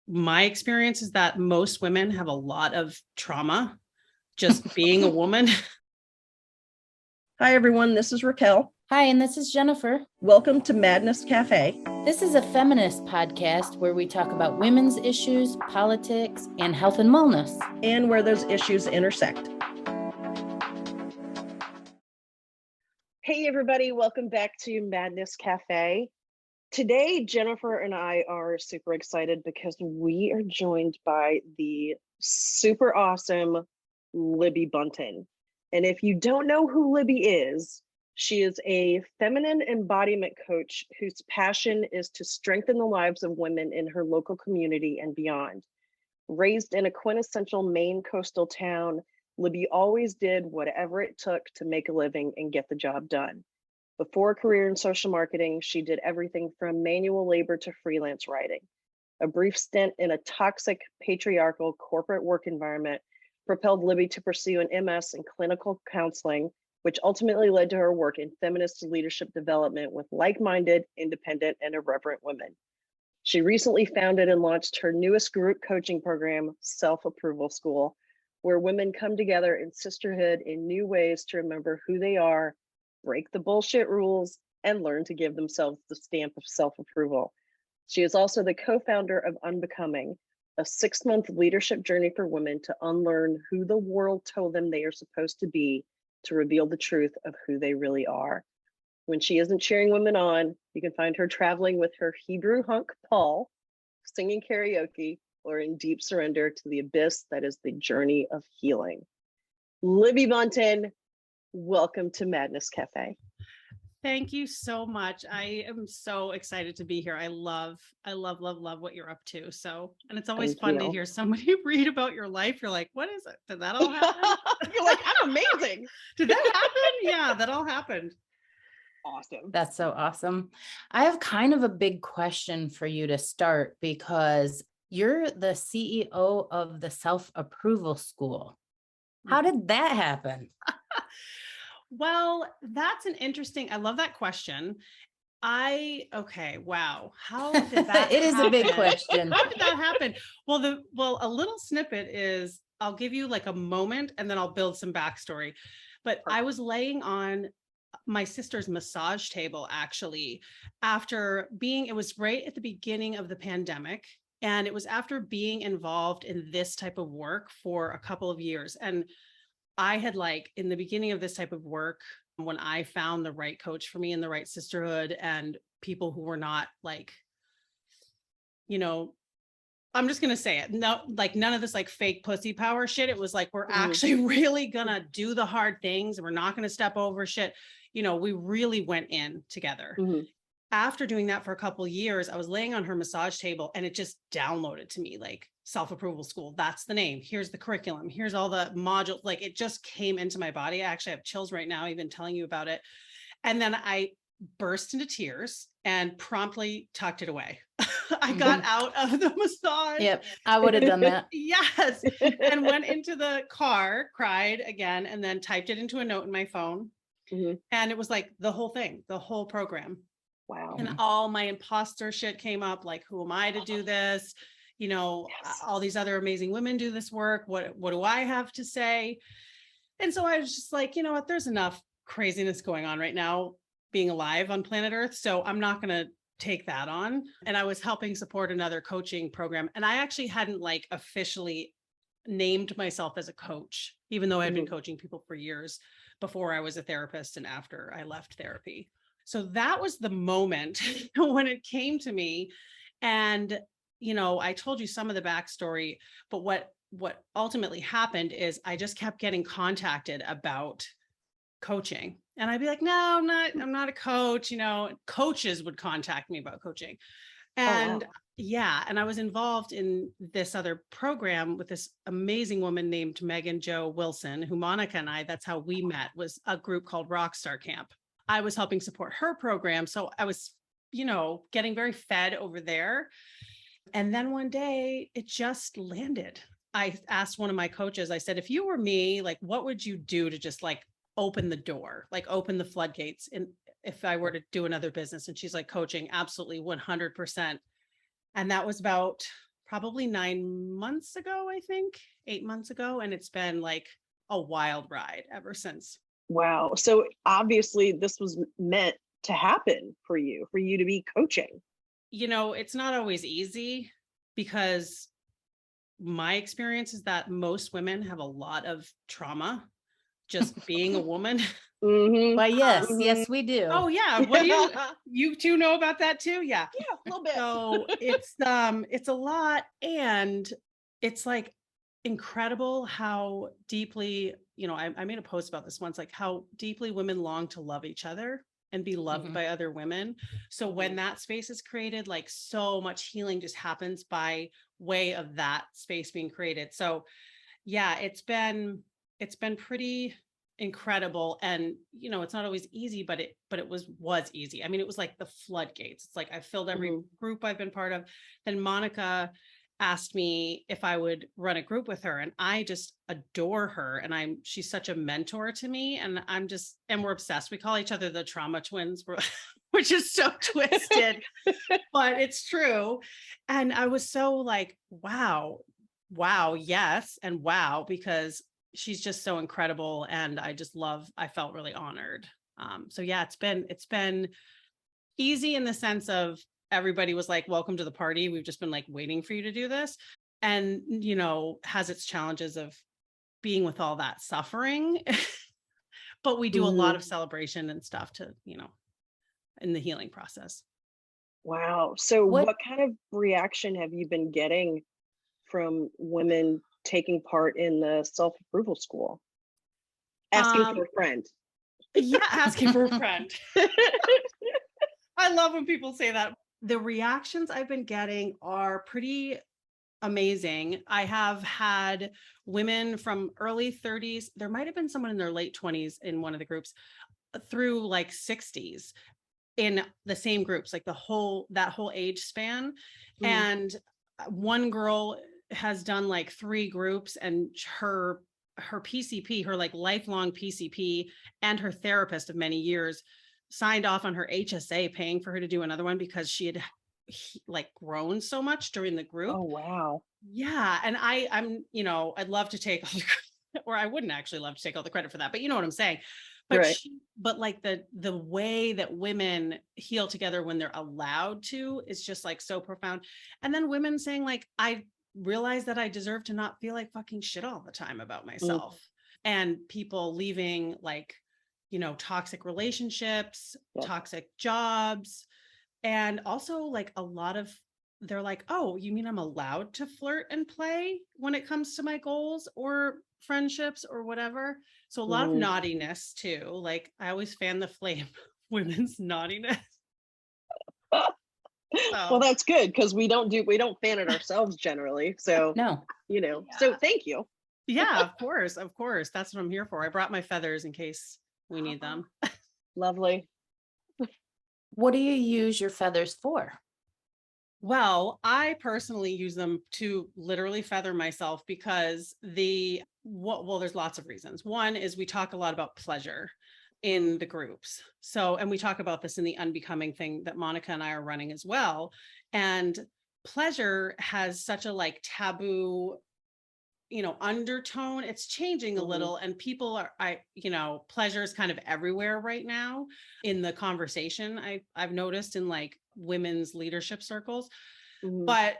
my experience is that most women have a lot of trauma just being a woman. Hi, everyone. This is Raquel. Hi, and this is Jennifer. Welcome to Madness Cafe. This is a feminist podcast where we talk about women's issues, politics, and health and wellness. And where those issues intersect. Hey, everybody. Welcome back to Madness Cafe. Today, Jennifer and I are super excited because we are joined by the super awesome Libby Bunten. And if you don't know who Libby is, she is a feminine embodiment coach whose passion is to strengthen the lives of women in her local community and beyond. Raised in a quintessential Maine coastal town, Libby always did whatever it took to make a living and get the job done. Before a career in social marketing, she did everything from manual labor to freelance writing. A brief stint in a toxic patriarchal corporate work environment propelled Libby to pursue an MS in clinical counseling, which ultimately led to her work in feminist leadership development with like-minded, independent, and irreverent women. She recently founded and launched her newest group coaching program, Self-Approval School, where women come together in sisterhood in new ways to remember who they are, break the bullshit rules, and learn to give themselves the stamp of self-approval. She is also the co-founder of Unbecoming, a 6-month leadership journey for women to unlearn who the world told them they are supposed to be, to reveal the truth of who they really are. When she isn't cheering women on, you can find her traveling with her Hebrew hunk, Paul, singing karaoke, or in deep surrender to the abyss that is the journey of healing. Libby Bunten, welcome to Madness Cafe. Thank you so much. I am so excited to be here. I love what you're up to. So, and it's always fun to hear somebody read about your life. You're like, what is it? Did that all happen? You're like, I'm amazing. Did that happen? Yeah, that all happened. Awesome. That's so awesome. I have kind of a big question for you to start because you're the CEO of the Self-Approval School. How did that happen? Well, that's an interesting, I love that question. Wow. How did that It is a big question. How did that happen? Well, a little snippet is, I'll give you like a moment and then I'll build some backstory. But I was laying on my sister's massage table, actually, it was right at the beginning of the pandemic. And it was after being involved in this type of work for a couple of years. And I had in the beginning of this type of work, when I found the right coach for me and the right sisterhood and people who were not I'm just going to say it. No, none of this fake pussy power shit. It was we're actually really going to do the hard things and we're not going to step over shit. We really went in together. After doing that for a couple of years, I was laying on her massage table and it just downloaded to me Self-Approval School. That's the name. Here's the curriculum. Here's all the modules. It just came into my body. I actually have chills right now, even telling you about it. And then I burst into tears and promptly tucked it away. I got out of the massage. Yep, I would have done that. Yes. And went into the car, cried again, and then typed it into a note in my phone. And it was the whole thing, the whole program. Wow. And all my imposter shit came up. Who am I to do this? All these other amazing women do this work. What do I have to say? And so I was just you know what, there's enough craziness going on right now being alive on planet Earth. So I'm not going to take that on. And I was helping support another coaching program. And I actually hadn't officially named myself as a coach, even though I'd been coaching people for years before I was a therapist and after I left therapy. So that was the moment when it came to me. And I told you some of the backstory, but what ultimately happened is I just kept getting contacted about coaching. And I'd be like, no, I'm not a coach. Coaches would contact me about coaching. And yeah, and I was involved in this other program with this amazing woman named Megan Jo Wilson, who Monica and I, that's how we met, was a group called Rockstar Camp. I was helping support her program. So I was, getting very fed over there. And then one day it just landed. I asked one of my coaches, I said, if you were me, what would you do to just open the door, open the floodgates? And if I were to do another business? And she's like, coaching, absolutely 100%. And that was about probably 9 months ago, I think 8 months ago. And it's been like a wild ride ever since. Wow. So obviously this was meant to happen for you to be coaching. It's not always easy because my experience is that most women have a lot of trauma just being a woman. Mm-hmm. But yes, Mhm. yes, we do. Oh yeah. What do you two know about that too? Yeah. Yeah, a little bit. So it's a lot, and it's like incredible how deeply, I made a post about this once, like how deeply women long to love each other and be loved Mhm. by other women. So when that space is created, like so much healing just happens by way of that space being created. So yeah, it's been pretty incredible. And it's not always easy, but it was easy. I mean, it was like the floodgates. It's like I filled every group I've been part of. Then Monica asked me if I would run a group with her, and I just adore her, and she's such a mentor to me, and we're obsessed. We call each other the trauma twins, which is so twisted, but it's true. And I was so like, wow, yes, and wow, because she's just so incredible, and I felt really honored. So yeah, it's been easy in the sense of everybody was like, welcome to the party, we've just been like waiting for you to do this. And has its challenges of being with all that suffering. But we do a lot of celebration and stuff to in the healing process. Wow. So What what kind of reaction have you been getting from women taking part in the self-approval school? Asking for a friend. Yeah, asking for a friend. I love when people say that. The reactions I've been getting are pretty amazing. I have had women from early 30s. There might have been someone in their late 20s in one of the groups, through like 60s in the same groups, like that whole age span. And one girl has done like 3 groups, and her PCP, her like lifelong PCP, and her therapist of many years signed off on her HSA paying for her to do another one because she had like grown so much during the group. Oh, wow. Yeah. And I'm, I'd love to take all the credit, or I wouldn't actually love to take all the credit for that, but you know what I'm saying. But Right. but like the way that women heal together when they're allowed to is just like so profound. And then women saying like, I realize that I deserve to not feel like fucking shit all the time about myself. And people leaving like, toxic relationships, Yep. toxic jobs. And also like a lot of, they're like, oh, you mean I'm allowed to flirt and play when it comes to my goals or friendships or whatever? So a lot of naughtiness too. Like I always fan the flame women's naughtiness. Well, that's good because we don't fan it ourselves generally. So, no. So thank you. Yeah, of course. Of course. That's what I'm here for. I brought my feathers in case we need them. Lovely. What do you use your feathers for? Well, I personally use them to literally feather myself because there's lots of reasons. One is we talk a lot about pleasure in the groups. So, and we talk about this in the unbecoming thing that Monica and I are running as well. And pleasure has such a like taboo, undertone. It's changing a little, and people pleasure is kind of everywhere right now in the conversation. I've noticed in like women's leadership circles. But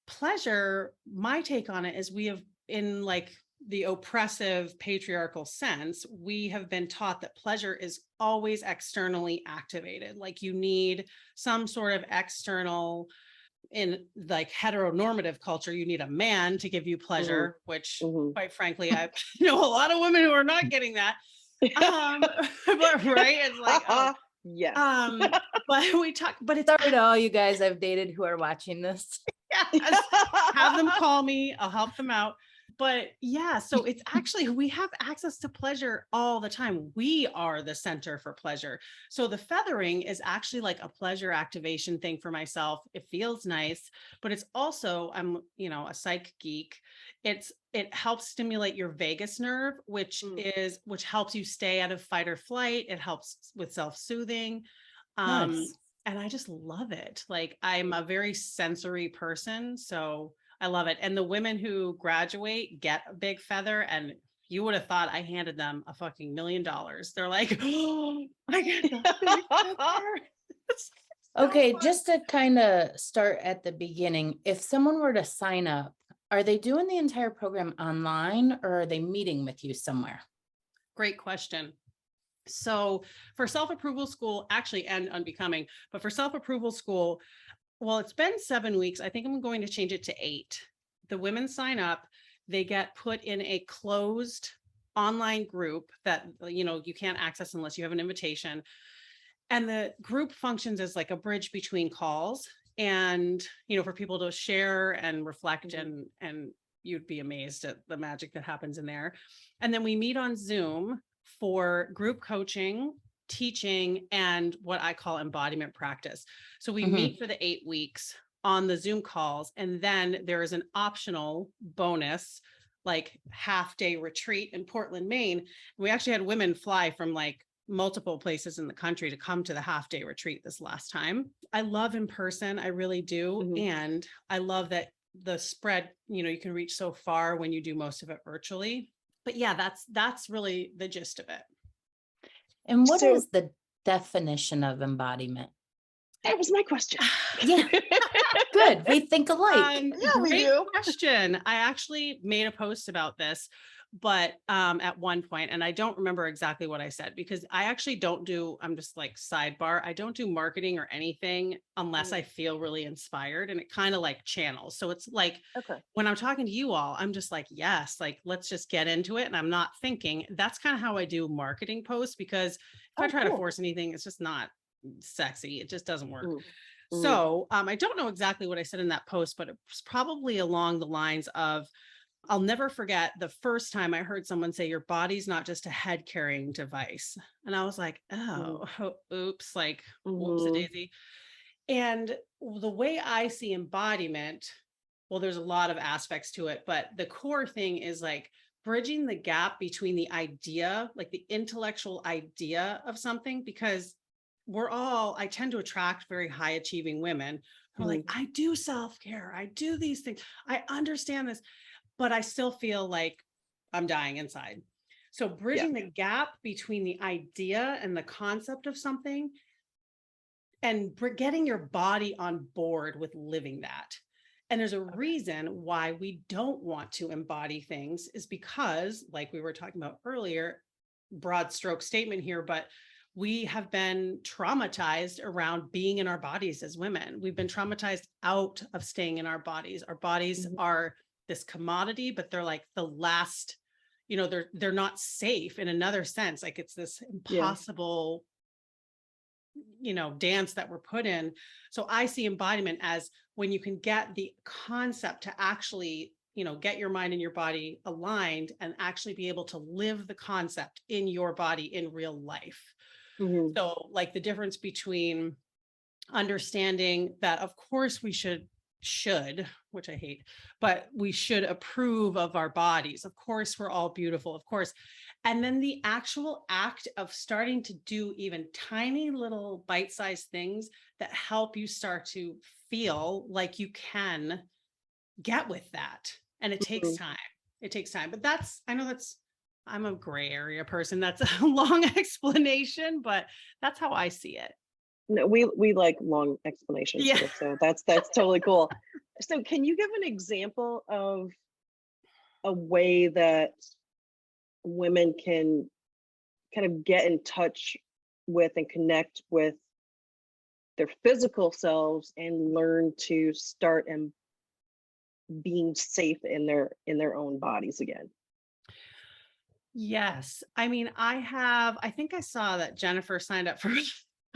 pleasure, my take on it is we have, in like the oppressive patriarchal sense, we have been taught that pleasure is always externally activated. Like you need some sort of external, in like heteronormative culture, you need a man to give you pleasure, which quite frankly, I know a lot of women who are not getting that. But right, it's like, yes. But we talk, but it's Sorry to all you guys I've dated who are watching this. yes, have them call me, I'll help them out. But yeah, so it's actually, we have access to pleasure all the time. We are the center for pleasure. So the feathering is actually like a pleasure activation thing for myself. It feels nice, but it's also, I'm, a psych geek. It helps stimulate your vagus nerve, which helps you stay out of fight or flight. It helps with self-soothing. Nice. and I just love it. Like, I'm a very sensory person, so I love it. And the women who graduate get a big feather, and you would have thought I handed them a fucking $1 million. They're like, oh, I get the big feather. It's so Okay, fun. just to kind of start at the beginning, if someone were to sign up, are they doing the entire program online or are they meeting with you somewhere? Great question. So for self-approval school, actually, and unbecoming, but for self-approval school, well, it's been 7 weeks. I think I'm going to change it to 8. The women sign up, they get put in a closed online group that, you can't access unless you have an invitation. And the group functions as like a bridge between calls, and, for people to share and reflect, and you'd be amazed at the magic that happens in there. And then we meet on Zoom for group coaching, teaching, and what I call embodiment practice. So we meet for the 8 weeks on the Zoom calls, and then there is an optional bonus, like half-day retreat in Portland, Maine. We actually had women fly from like multiple places in the country to come to the half-day retreat this last time. I love in person, I really do. And I love that the spread, you can reach so far when you do most of it virtually. But yeah, that's really the gist of it. And what So- is the definition of embodiment? That was my question. Yeah, good. We think alike. Yeah, we Great do. question. I actually made a post about this, but at one point, and I don't remember exactly what I said, because I actually I'm just like sidebar, I don't do marketing or anything unless I feel really inspired, and it kind of like channels. So it's like, Okay. when I'm talking to you all, I'm just like, yes, like, let's just get into it. And I'm not thinking. That's kind of how I do marketing posts, because if I try to force anything, it's just not sexy. It just doesn't work. So I don't know exactly what I said in that post, but it was probably along the lines of, I'll never forget the first time I heard someone say, your body's not just a head carrying device. And I was like, oh, oops, like, whoops a daisy. And the way I see embodiment, well, there's a lot of aspects to it, but the core thing is like bridging the gap between the idea, like the intellectual idea of something, because I tend to attract very high achieving women who are like, I do self-care, I do these things, I understand this, but I still feel like I'm dying inside. So bridging the gap between the idea and the concept of something, and getting your body on board with living that. And there's a reason why we don't want to embody things, is because, like we were talking about earlier, broad stroke statement here, but we have been traumatized around being in our bodies as women. We've been traumatized out of staying in our bodies. Our bodies are this commodity, but they're like the last, they're not safe in another sense. Like, it's this impossible, dance that we're put in. So I see embodiment as when you can get the concept to actually, get your mind and your body aligned, and actually be able to live the concept in your body in real life. So like the difference between understanding that, of course, we should, which I hate, but we should approve of our bodies. Of course, we're all beautiful, of course. And then the actual act of starting to do even tiny little bite-sized things that help you start to feel like you can get with that. And it takes time. It takes time. But I'm a gray area person. That's a long explanation, but that's how I see it. No, we like long explanations here, so that's totally cool. So can you give an example of a way that women can kind of get in touch with and connect with their physical selves and learn to start and being safe in their own bodies again? Yes. I mean, I think I saw that Jennifer signed up for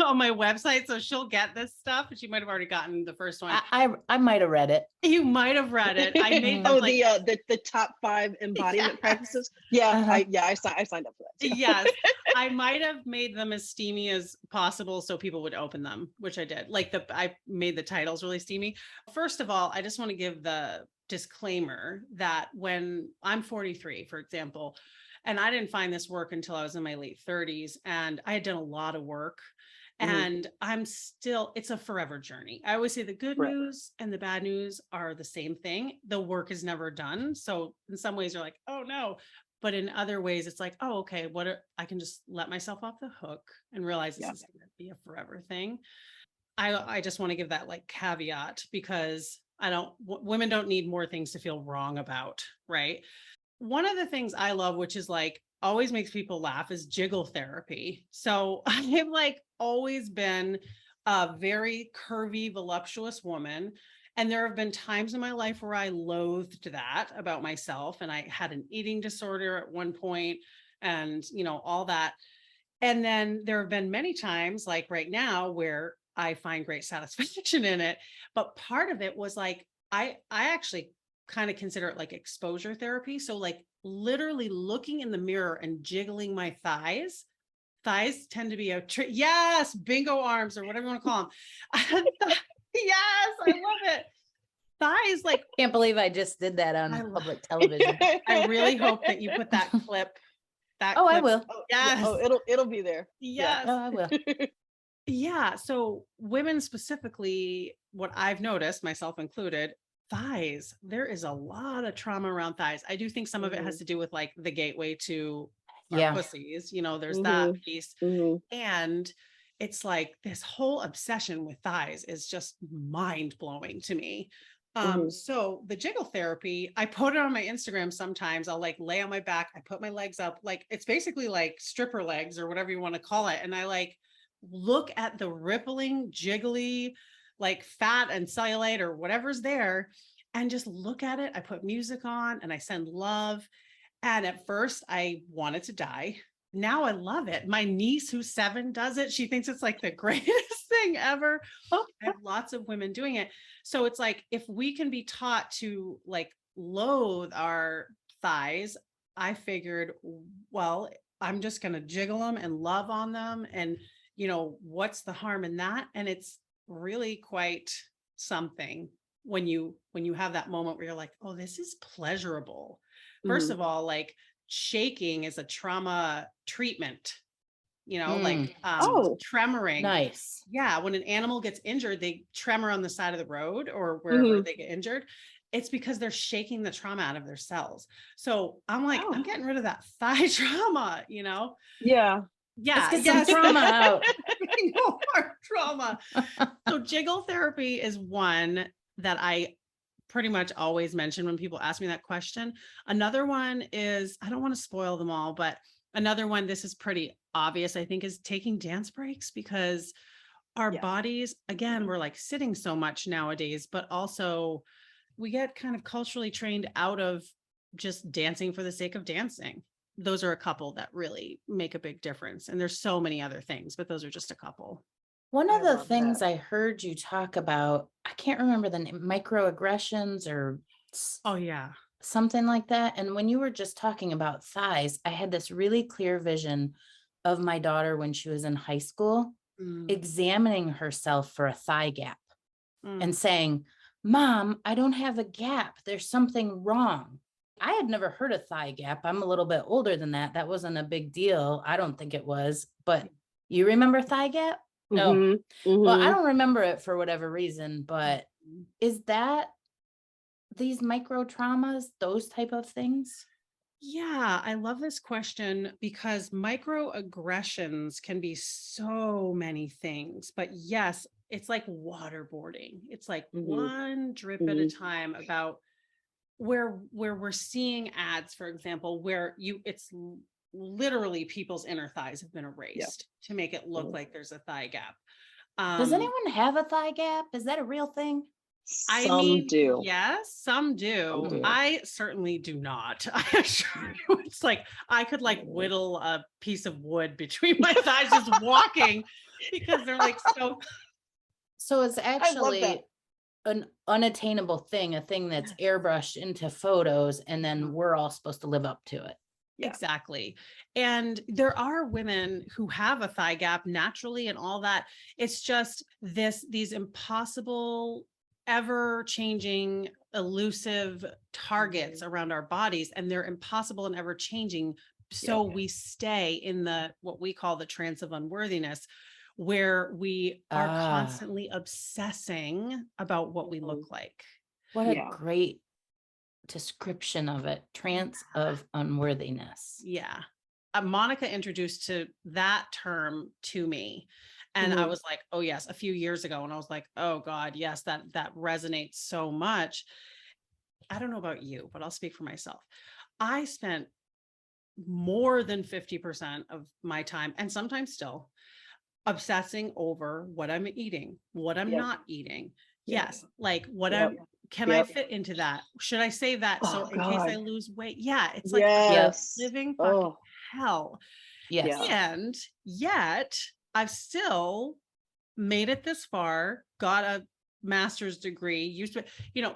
on my website, so she'll get this stuff. She might have already gotten the first one. I might have read it. You might have read it. I made them the top 5 embodiment practices. Yeah, I signed up for that too. Yes, I might have made them as steamy as possible so people would open them, which I did. I made the titles really steamy. First of all, I just want to give the disclaimer that when I'm 43, for example, and I didn't find this work until I was in my late 30s, and I had done a lot of work. And it's a forever journey. I always say the good Right. news and the bad news are the same thing. The work is never done. So in some ways you're like, oh no. But in other ways, it's like, oh, okay, I can just let myself off the hook and realize this Yeah. is going to be a forever thing. I just want to give that like caveat because women don't need more things to feel wrong about, right? One of the things I love, which is like always makes people laugh, is jiggle therapy. So I have like always been a very curvy, voluptuous woman. And there have been times in my life where I loathed that about myself. And I had an eating disorder at one point and, all that. And then there have been many times, like right now, where I find great satisfaction in it. But part of it was like, I actually kind of consider it like exposure therapy. So like literally looking in the mirror and jiggling my thighs. Thighs tend to be yes, bingo arms or whatever you want to call them. Yes, I love it. Thighs, like, Can't believe I just did that on I public television. I really hope that you put that clip. Oh, I will. Yes. Oh, it'll be there. Yes. Oh, I will. Yeah. So women specifically, what I've noticed, myself included, thighs, there is a lot of trauma around thighs. I do think some of it has to do with like the gateway to our Yeah. pussies, there's that piece. Mhm. And it's like this whole obsession with thighs is just mind blowing to me. So the jiggle therapy, I put it on my Instagram sometimes. I'll like lay on my back, I put my legs up, like it's basically like stripper legs or whatever you want to call it. And I like look at the rippling, jiggly, like fat and cellulite or whatever's there and just look at it. I put music on and I send love. And at first I wanted to die. Now I love it. My niece who's 7 does it. She thinks it's like the greatest thing ever. I have lots of women doing it. So it's like, if we can be taught to like loathe our thighs, I figured, well, I'm just going to jiggle them and love on them. And, what's the harm in that? And it's really quite something when you have that moment where you're like, oh, this is pleasurable. First of all, like shaking is a trauma treatment, like tremoring. Nice. Yeah. When an animal gets injured, they tremor on the side of the road or wherever they get injured. It's because they're shaking the trauma out of their cells. So I'm like, I'm getting rid of that thigh trauma, Yeah. Yeah. Let's get some trauma out. No more trauma. So jiggle therapy is one that I pretty much always mention when people ask me that question. Another one is, I don't want to spoil them all, but another one, this is pretty obvious, I think, is taking dance breaks because our bodies, again, we're like sitting so much nowadays, but also we get kind of culturally trained out of just dancing for the sake of dancing. Those are a couple that really make a big difference. And there's so many other things, but those are just a couple. One of the love things that. I heard you talk about, I can't remember the name, microaggressions or Oh, yeah. something like that. And when you were just talking about thighs, I had this really clear vision of my daughter when she was in high school, examining herself for a thigh gap and saying, Mom, I don't have a gap. There's something wrong. I had never heard of thigh gap. I'm a little bit older than that. That wasn't a big deal. I don't think it was, but you remember thigh gap? No. Well, I don't remember it for whatever reason, but is that these micro traumas, those type of things? Yeah, I love this question because microaggressions can be so many things. But yes, it's like waterboarding. It's like one drip at a time about where we're seeing ads, for example, where it's literally people's inner thighs have been erased to make it look like there's a thigh gap. Does anyone have a thigh gap? Is that a real thing? Some do. Yes, some do. I certainly do not. I assure you, it's like I could like whittle a piece of wood between my thighs just walking because they're like so. So it's actually an unattainable thing, a thing that's airbrushed into photos, and then we're all supposed to live up to it. Yeah. Exactly. And there are women who have a thigh gap naturally and all that. It's just these impossible, ever changing, elusive targets around our bodies, and they're impossible and ever changing. So we stay in what we call the trance of unworthiness, where we are Ah. constantly obsessing about what we look like. What a Yeah. great description of it. Trance of unworthiness. Yeah. Monica introduced to that term to me. And I was like, oh yes, a few years ago. And I was like, oh God, yes, that resonates so much. I don't know about you, but I'll speak for myself. I spent more than 50% of my time, and sometimes still, obsessing over what I'm eating, what I'm Yep. not eating. Yep. Yes, like what Yep. can I Yep. fit into that? Should I save that so Oh, in case I God. lose weight? Yeah, it's like Yes. living fucking Oh, hell. Yes. Yeah. And yet I've still made it this far, got a master's degree, used to,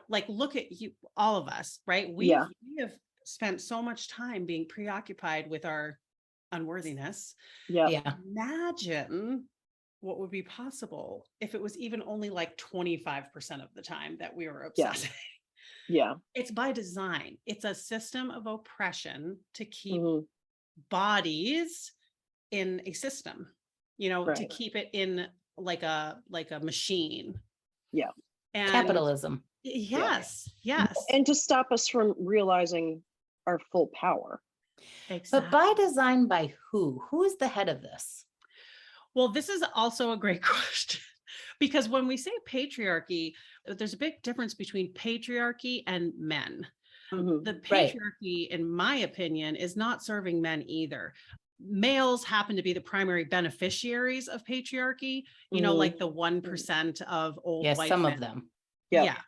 like look at you, all of us, right? We have spent so much time being preoccupied with our unworthiness. Yeah. Yeah. Imagine what would be possible if it was even only like 25% of the time that we were obsessing. Yeah. It's by design. It's a system of oppression to keep Mhm. bodies in a system, to Right. keep it in like a machine. Yeah. And Capitalism. yes. And to stop us from realizing our full power. But by design, by who? Who is the head of this? Well, this is also a great question, because when we say patriarchy, there's a big difference between patriarchy and men. The Right. patriarchy, in my opinion, is not serving men either. Males happen to be the primary beneficiaries of patriarchy, like the 1% of old Yes, white some men. of them. Yeah.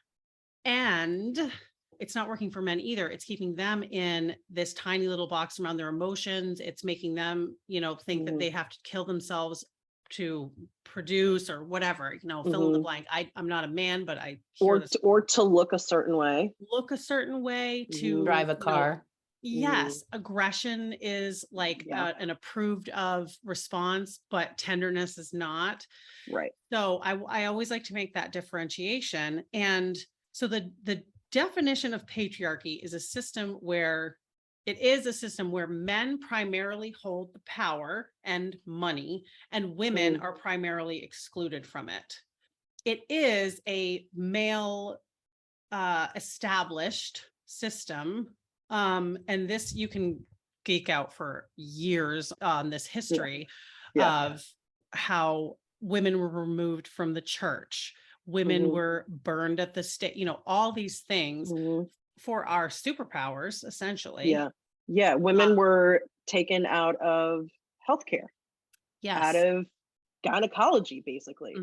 And it's not working for men either. It's keeping them in this tiny little box around their emotions. It's making them, think that they have to kill themselves to produce or whatever, fill in the blank. I'm not a man, but I hear this. Or to look a certain way. Look a certain way, to Drive a car. Yes, aggression is like an approved of response, but tenderness is not. Right. So I always like to make that differentiation. And so the definition of patriarchy is a system where men primarily hold the power and money, and women are primarily excluded from it. It is a male established system. And this, you can geek out for years on this history of how women were removed from the church, women were burned at the stake, all these things for our superpowers, essentially. Yeah. Women were taken out of healthcare, out of gynecology, basically.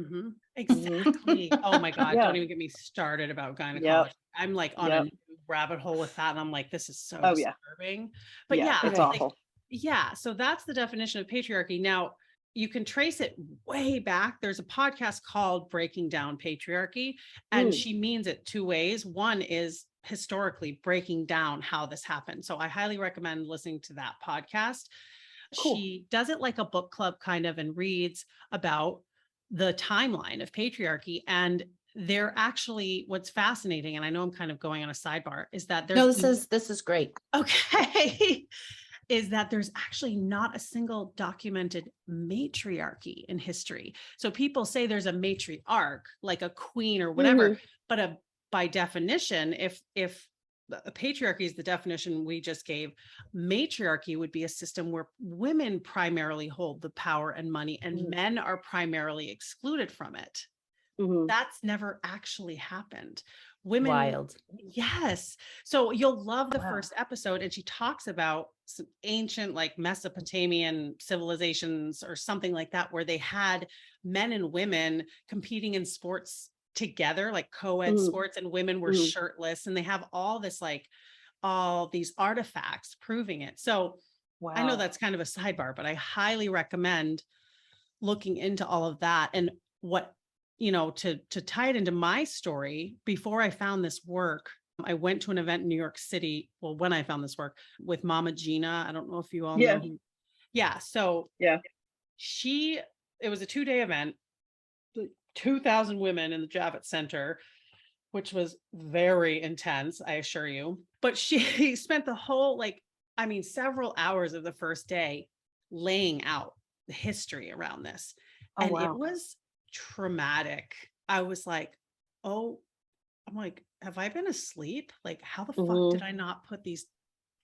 Exactly. Oh my God. Don't even get me started about gynecology. I'm like on a rabbit hole with that. And I'm like, this is so disturbing. But it's awful. So that's the definition of patriarchy. Now, you can trace it way back. There's a podcast called Breaking Down Patriarchy, and she means it two ways. One is historically breaking down how this happened. So I highly recommend listening to that podcast. Cool. She does it like a book club kind of, and reads about the timeline of patriarchy. And they're actually, what's fascinating, and I know I'm kind of going on a sidebar, is that there's this is great. Okay. Is that there's actually not a single documented matriarchy in history. So people say there's a matriarch, like a queen or whatever, but by definition, if a patriarchy is the definition we just gave, matriarchy would be a system where women primarily hold the power and money, and men are primarily excluded from it. That's never actually happened. Women. Wild. Yes. So you'll love the first episode. And she talks about some ancient, like Mesopotamian civilizations or something like that, where they had men and women competing in sports together, like co-ed sports, and women were shirtless, and they have all this, like all these artifacts proving it. So I know that's kind of a sidebar, but I highly recommend looking into all of that. And what, to tie it into my story, before I found this work, I went to an event in New York City. Well, when I found this work with Mama Gina, I don't know if you all know. So it was a 2-day event, 2,000 women in the Javits Center, which was very intense, I assure you. But she spent the whole, several hours of the first day laying out the history around this. Oh, And it wow. was traumatic. I was like, oh, I'm like, have I been asleep? Like, how the fuck did Mm-hmm. I not put these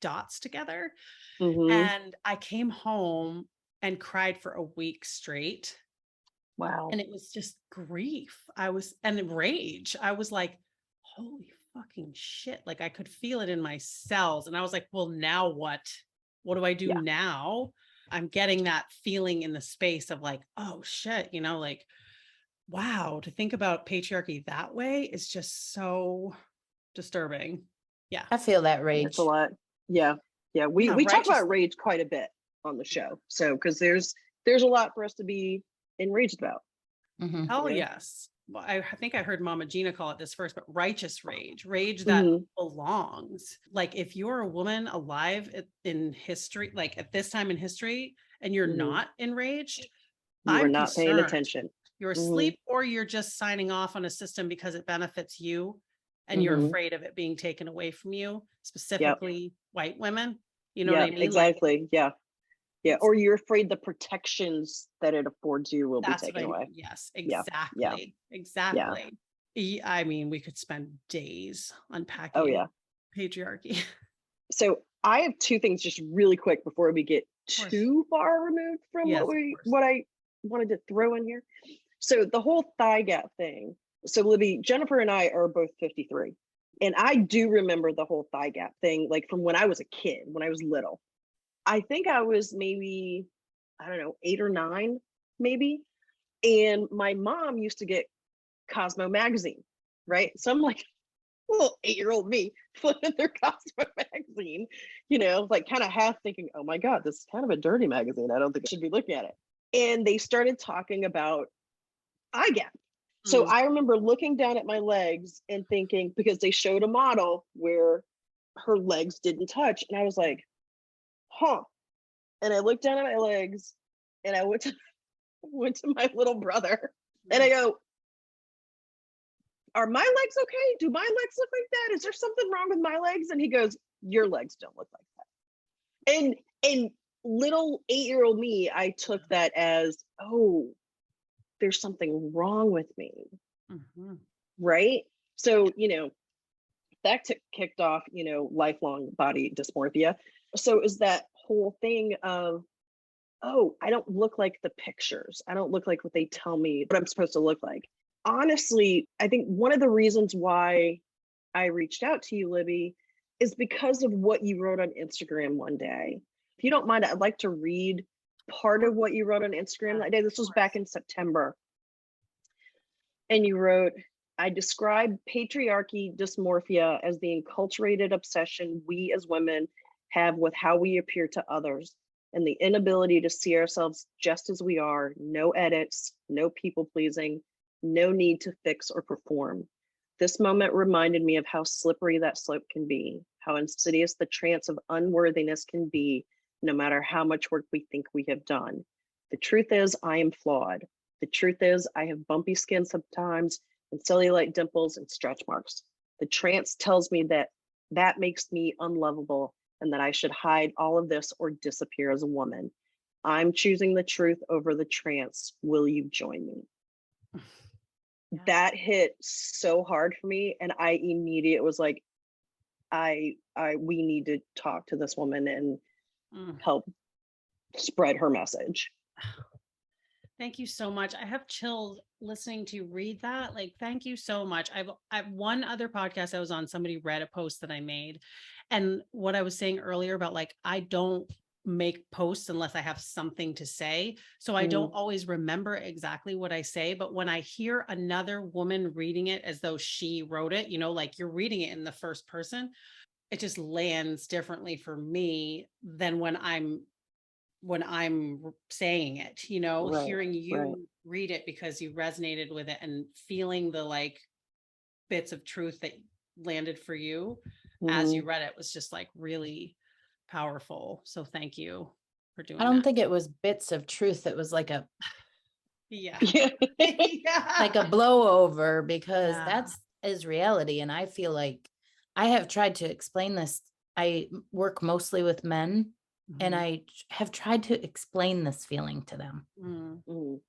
dots together? Mm-hmm. And I came home and cried for a week straight. Wow. And it was just grief. And rage. I was like, holy fucking shit. Like I could feel it in my cells. And I was like, well, now what? What do I do Yeah. now? I'm getting that feeling in the space of like, oh shit, like, wow, to think about patriarchy that way is just so disturbing. Yeah. I feel that That's a rage. lot. Yeah. Yeah. We Yeah, we talk righteous. about rage quite a bit on the show. So because there's a lot for us to be enraged about. Mhm. Hell Yeah. yes. Well, I think I heard Mama Gina call it this first, but righteous rage, rage that Mm-hmm. belongs. Like if you're a woman alive in history, like at this time in history, and you're Mm-hmm. not enraged, You are I'm not paying concerned. attention. You're Mm-hmm. asleep or you're just signing off on a system because it benefits you and you're Mm-hmm. afraid of it being taken away from you, Yep. specifically white women. You know what Yeah. I mean? Like Exactly. Yeah. Yeah. it's Or you're afraid the protections that it affords you will be that's what taken I away. yes, Yeah. Yeah. exactly. Yeah. Exactly. I mean, we could spend days Oh, unpacking yeah. patriarchy. So I have two things just really quick before we get Of course. too far removed from Yes, of course. what I wanted to throw in here. So the whole thigh gap thing. So Libby, Jennifer and I are both 53. And I do remember the whole thigh gap thing, like from when I was a kid, when I was little. I think I was maybe, I don't know, 8 or 9, maybe. And my mom used to get Cosmo magazine, right? So I'm like, little 8-year-old me flipping through Cosmo magazine, like kind of half thinking, oh my God, this is kind of a dirty magazine. I don't think I should be looking at it. And they started talking about eye gap. So Mm. I remember looking down at my legs and thinking, because they showed a model where her legs didn't touch. And I was like, huh. And I looked down at my legs and I went to my little brother and I go, are my legs okay? Do my legs look like that? Is there something wrong with my legs? And he goes, your legs don't look like that. And little 8-year-old me, I took that as, oh, there's something wrong with me. Mhm. Right. So, that kicked off, lifelong body dysmorphia. So is that whole thing of, oh, I don't look like the pictures. I don't look like what they tell me what I'm supposed to look like. Honestly, I think one of the reasons why I reached out to you, Libby, is because of what you wrote on Instagram one day. If you don't mind, I'd like to read part of what you wrote on Instagram that day. This was back in September. And you wrote, I describe patriarchy dysmorphia as the enculturated obsession we as women have with how we appear to others and the inability to see ourselves just as we are, no edits, no people pleasing, no need to fix or perform. This moment reminded me of how slippery that slope can be, how insidious the trance of unworthiness can be, no matter how much work we think we have done. The truth is, I am flawed. The truth is, I have bumpy skin sometimes and cellulite dimples and stretch marks. The trance tells me that that makes me unlovable and that I should hide all of this or disappear as a woman. I'm choosing the truth over the trance. Will you join me? Yeah. That hit so hard for me. And I immediately was like, we need to talk to this woman and help spread her message. Thank you so much. I have chills listening to you read that. Like, thank you so much. I've one other podcast I was on, somebody read a post that I made. And what I was saying earlier about like, I don't make posts unless I have something to say. So I don't always remember exactly what I say. But when I hear another woman reading it as though she wrote it, like you're reading it in the first person, it just lands differently for me than when I'm saying it, Right, hearing you right. read it because you resonated with it and feeling the like bits of truth that landed for you as you read it was just like really powerful. So thank you for doing I don't that. think it was bits of truth. It was like a Yeah. Yeah. like a blowover, because Yeah. that's is reality. And I feel like I have tried to explain this. I work mostly with men, and Mhm. I have tried to explain this feeling to them. Mm. Mhm.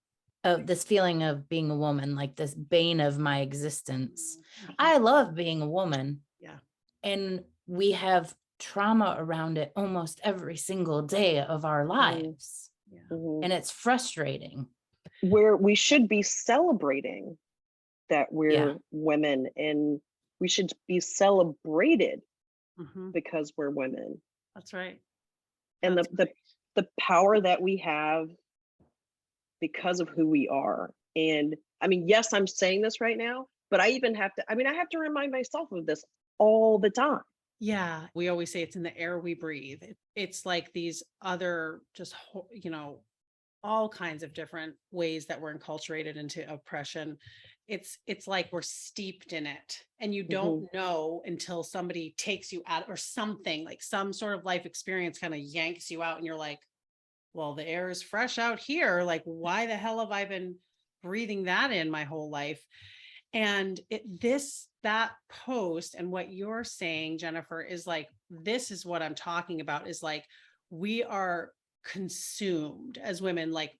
of this feeling of being a woman, like this bane of my existence. Mhm. I love being a woman. Yeah. And we have trauma around it almost every single day of our lives. Yeah. Mhm. And it's frustrating. Where we should be celebrating that Yeah. we're women, and we should be celebrated Mhm. because we're women, That's right. and That's right. the power that we have because of who we are. And I mean, yes, I'm saying this right now, but I even have to, I mean, I have to remind myself of this all the time. Yeah, we always say it's in the air we breathe. It's like these other just all kinds of different ways that we're enculturated into oppression. It's like we're steeped in it, and you don't Mhm. know until somebody takes you out, or something like some sort of life experience kind of yanks you out, and you're like, well, the air is fresh out here. Like, why the hell have I been breathing that in my whole life? And that post and what you're saying, Jennifer, is like, this is what I'm talking about, is like, we are consumed as women, like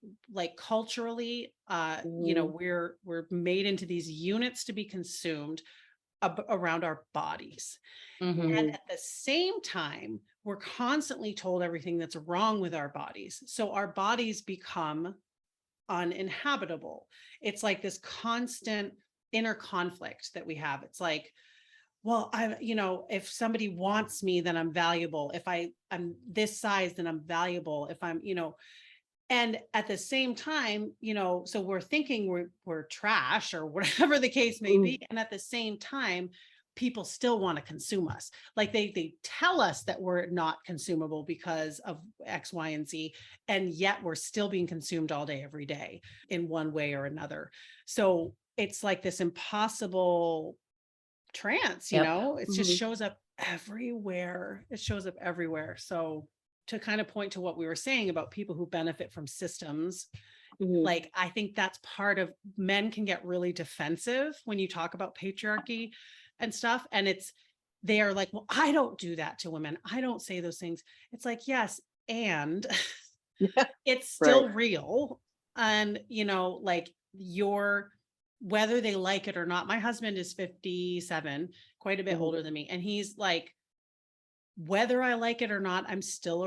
culturally, Mhm. we're made into these units to be consumed around our bodies. Mhm. And Mhm. at the same time, we're constantly told everything that's wrong with our bodies. So our bodies become uninhabitable. It's like this constant inner conflict that we have. It's like, well, if somebody wants me, then I'm valuable. If I'm this size, then I'm valuable. If and at the same time, so we're thinking we're trash or whatever the case may Mhm. be. And at the same time, people still want to consume us. Like they tell us that we're not consumable because of X, Y, and Z. And yet we're still being consumed all day, every day in one way or another. So it's like this impossible trance, Yep. it just Mhm. shows up everywhere. It shows up everywhere. So to kind of point to what we were saying about people who benefit from systems, Mhm. like I think that's part of, men can get really defensive when you talk about patriarchy and stuff. And they are like, well, I don't do that to women. I don't say those things. It's like, yes, and it's Right. still real. And, like whether they like it or not, my husband is 57, quite a bit Mhm. older than me. And he's like, whether I like it or not, I'm still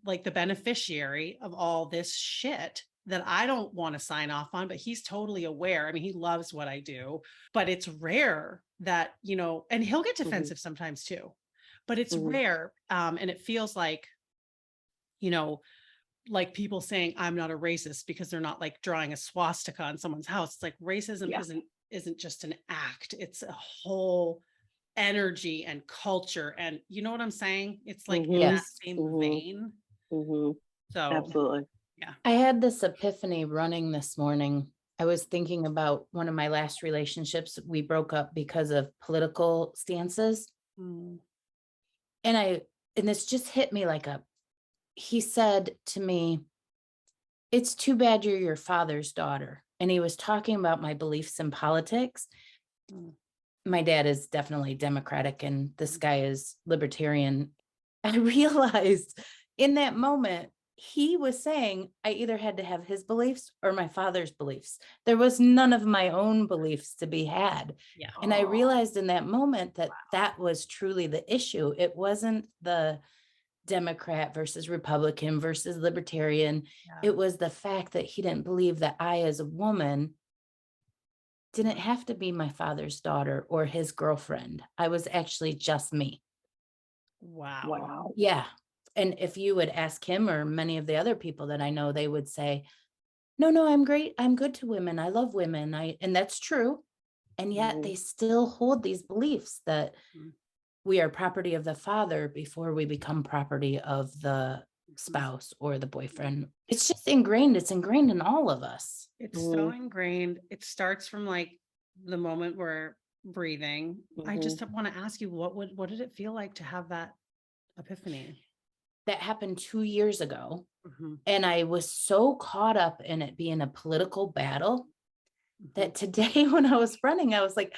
like the beneficiary of all this shit that I don't want to sign off on, but he's totally aware. I mean, he loves what I do, but it's rare that, and he'll get Mhm. defensive sometimes too, but it's Mhm. rare. And it feels you know, like people saying I'm not a racist because they're not like drawing a swastika on someone's house. It's like racism Yeah. isn't just an act. It's a whole energy and culture. And you know what I'm saying? It's like in Mhm. that Yes. same Mhm. vein. Mhm. So Absolutely. yeah. I had this epiphany running this morning. I was thinking about one of my last relationships. We broke up because of political stances. Mm, And this just hit me like he said to me, it's too bad you're your father's daughter. And he was talking about my beliefs in politics. mm, My dad is definitely Democratic and this mm. guy is libertarian. I realized in that moment, he was saying I either had to have his beliefs or my father's beliefs. There was none of my own beliefs to be had. Yeah. And I realized in that moment that that was truly the issue. It wasn't the Democrat versus Republican versus Libertarian. Yeah. It was the fact that he didn't believe that I, as a woman, didn't have to be my father's daughter or his girlfriend. I was actually just me. Wow. Wow. Yeah. And if you would ask him or many of the other people that I know, they would say, no, no, I'm great. I'm good to women. I love women. And that's true. And yet Mhm. they still hold these beliefs that Mm, we are property of the father before we become property of the mhm. spouse or the boyfriend. It's just ingrained. It's ingrained in all of us. It's so Mhm. ingrained. It starts from like the moment we're breathing. I Mhm. just want to ask you, what did it feel like to have that epiphany? That happened 2 years ago. Mhm, And I was so caught up in it being a political battle mhm. that today when I was running, I was like,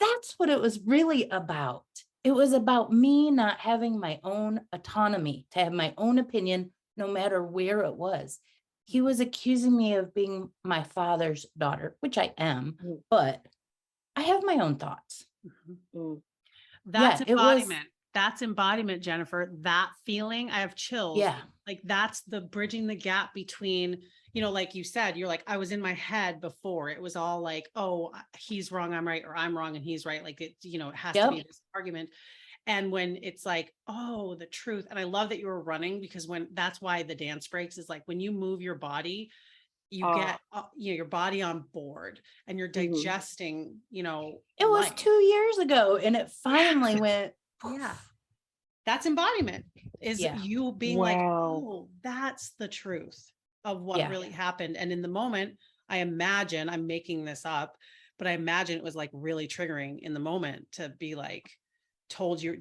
that's what it was really about. It was about me not having my own autonomy, to have my own opinion, no matter where it was. he was accusing me of being my father's daughter, which I am, Mm. but I have my own thoughts. Mm. That's Yeah, it was- embodiment. That's embodiment, Jennifer. That feeling, I have chills. Yeah. Like that's the bridging the gap between, like you said, you're like, I was in my head before. It was all like, oh, he's wrong, I'm right, or I'm wrong and he's right. Like it, it has to be Yep. this argument. And when it's like, oh, the truth. And I love that you were running, because that's why the dance breaks is like when you move your body, you get your body on board and you're Mhm. digesting, It was life. 2 years ago and it finally went. Yeah. That's embodiment, is Yeah. you being like, Wow. oh, that's the truth of what Yeah. really happened. And in the moment, I imagine, I'm making this up, but I imagine it was like really triggering in the moment to be like, told you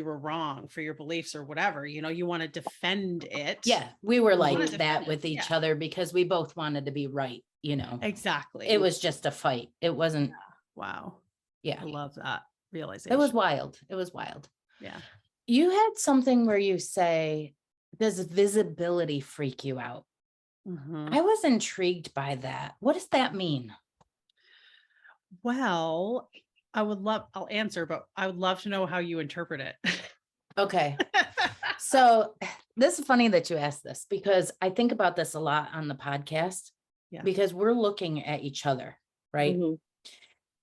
were wrong for your beliefs or whatever, you want to defend it. Yeah, we were You like wanna that defend with it. each Yeah. other because we both wanted to be right, Exactly. It was just a fight. It wasn't. Wow. Yeah. I love that realization. It was wild. It was wild. Yeah. You had something where you say, does visibility freak you out? Mhm. I was intrigued by that. What does that mean? Well, I'll answer, but I would love to know how you interpret it. Okay. So this is funny that you asked this, because I think about this a lot on the podcast. Yeah. Because we're looking at each other, right? Mhm.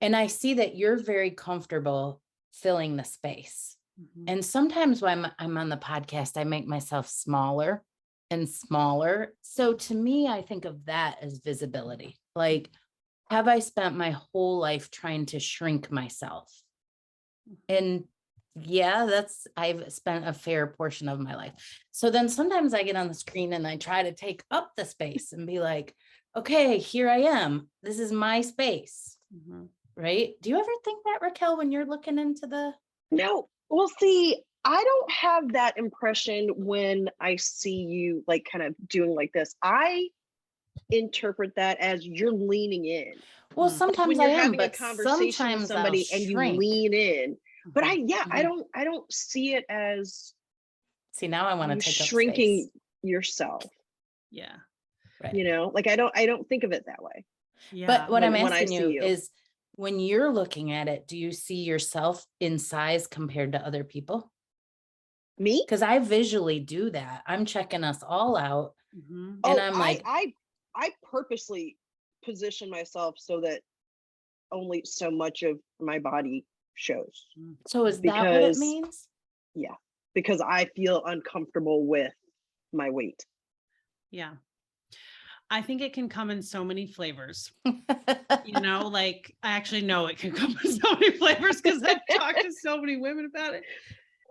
And I see that you're very comfortable filling the space. Mhm. And sometimes when I'm on the podcast, I make myself smaller and smaller. So to me, I think of that as visibility. Like, have I spent my whole life trying to shrink myself? And yeah, I've spent a fair portion of my life. So then sometimes I get on the screen and I try to take up the space and be like, okay, here I am. This is my space. Mhm. Right? Do you ever think that, Raquel, when you're looking into the... No, well, see, I don't have that impression when I see you like kind of doing like this. I interpret that as you're leaning in. Well, Mm. sometimes When I you're am, having a but conversation with sometimes somebody I'll and you shrink. lean in. But I Mhm. don't see it as See, now I want to you take up shrinking space. yourself. Yeah. Right. Like I don't think of it that way. Yeah. But what I'm when I asking see you you. is, when you're looking at it, do you see yourself in size compared to other people? Me? Because I visually do that. I'm checking us all out. Mhm. And I'm like, I purposely position myself so that only so much of my body shows. so is that what it because- means? Yeah, because I feel uncomfortable with my weight. Yeah. I think it can come in so many flavors. Like I actually know it can come in so many flavors because I've talked to so many women about it.